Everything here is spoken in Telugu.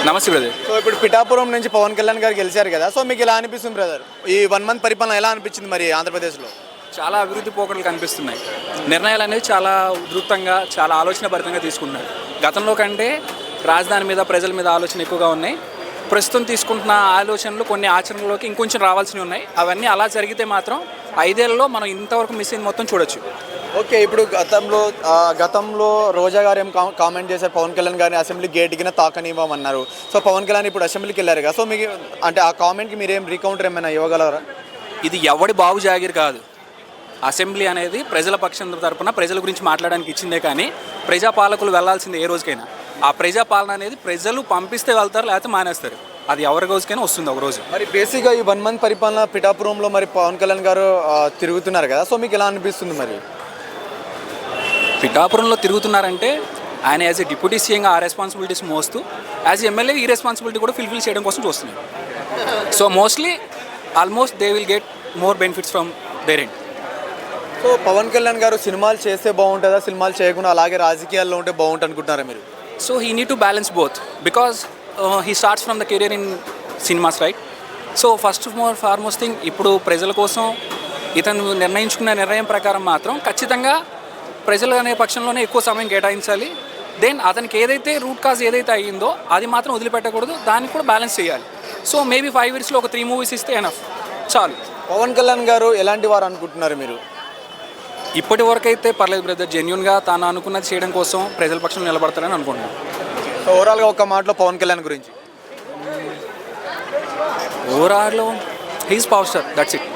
నమస్తే బ్రదర్. సో ఇప్పుడు పిఠాపురం నుంచి పవన్ కళ్యాణ్ గారు గెలిచారు కదా, సో మీకు ఎలా అనిపిస్తుంది బ్రదర్? ఈ 1 మంత్ పరిపాలన ఎలా అనిపించింది మరి ఆంధ్రప్రదేశ్లో? చాలా అభివృద్ధి పోకడలు కనిపిస్తున్నాయి. నిర్ణయాలు అనేది చాలా ఉధృతంగా, చాలా ఆలోచనాభరితంగా తీసుకుంటున్నారు. గతంలో కంటే రాజధాని మీద, ప్రజల మీద ఆలోచన ఎక్కువగా ఉన్నాయి. ప్రస్తుతం తీసుకుంటున్న ఆలోచనలు కొన్ని ఆచరణలోకి ఇంకొంచెం రావాల్సినవి ఉన్నాయి. అవన్నీ అలా జరిగితే మాత్రం 5 ఏళ్లలో మనం ఇంతవరకు మిస్ అయింది మొత్తం చూడొచ్చు. ఓకే, ఇప్పుడు గతంలో రోజా గారు ఏం కామెంట్ చేశారు, పవన్ కళ్యాణ్ గారిని అసెంబ్లీ గేట్ కింద తాకనివ్వమన్నారు. సో పవన్ కళ్యాణ్ ఇప్పుడు అసెంబ్లీకి వెళ్ళారు కదా, సో మీకు అంటే ఆ కామెంట్కి మీరేం రీకౌంటర్ ఏమైనా ఇవ్వగలరా? ఇది ఎవడి బాబు జాగిర్ కాదు. అసెంబ్లీ అనేది ప్రజల పక్షం తరపున ప్రజల గురించి మాట్లాడడానికి ఇచ్చిందే, కానీ ప్రజాపాలకులు వెళ్లాల్సిందే ఏ రోజుకైనా. ఆ ప్రజాపాలన అనేది ప్రజలు పంపిస్తే వెళ్తారు, లేకపోతే మానేస్తారు. అది ఎవరి రోజుకైనా వస్తుంది ఒక రోజు. మరి బేసిక్గా ఈ 1 మంత్ పరిపాలన పిఠాపురంలో మరి పవన్ కళ్యాణ్ గారు తిరుగుతున్నారు కదా, సో మీకు ఎలా అనిపిస్తుంది మరి? పిఠాపురంలో తిరుగుతున్నారంటే ఆయన యాజ్ ఏ డిప్యూటీ సీఎంగా ఆ రెస్పాన్సిబిలిటీస్ మోస్తూ, యాజ్ ఎమ్మెల్యే ఈ రెస్పాన్సిబిలిటీ కూడా ఫుల్ఫిల్ చేయడం కోసం చూస్తున్నారు. So mostly almost they will get more benefits from their end. So Pawan Kalyan గారు సినిమాలు చేస్తే బాగుంటుందా, సినిమాలు చేయకుండా అలాగే రాజకీయాల్లో ఉంటే బాగుంటుంది అనుకుంటున్నారా మీరు? So he need to balance both, because he starts from the career in cinemas, right? So foremost thing, ఇప్పుడు ప్రజల కోసం ఇతను నిర్ణయించుకున్న నిర్ణయం ప్రకారం మాత్రం ఖచ్చితంగా ప్రజలు అనే పక్షంలోనే ఎక్కువ సమయం కేటాయించాలి. దెన్ అతనికి ఏదైతే రూట్ కాజ్ ఏదైతే అయ్యిందో అది మాత్రం వదిలిపెట్టకూడదు, దాన్ని కూడా బ్యాలెన్స్ చేయాలి. సో మేబీ 5 yearsలో ఒక 3 movies ఇస్తే ఎనఫ్, చాలు. పవన్ కళ్యాణ్ గారు ఎలాంటి వారు అనుకుంటున్నారు మీరు? ఇప్పటి వరకు అయితే పర్లేదు బ్రదర్. జెన్యున్గా తాను అనుకున్నది చేయడం కోసం ప్రజల పక్షంలో నిలబడతారని అనుకుంటున్నాను. సో ఓవరాల్గా ఒక మాటలో పవన్ కళ్యాణ్ గురించి? ఓవరాల్లో he's power star, that's it.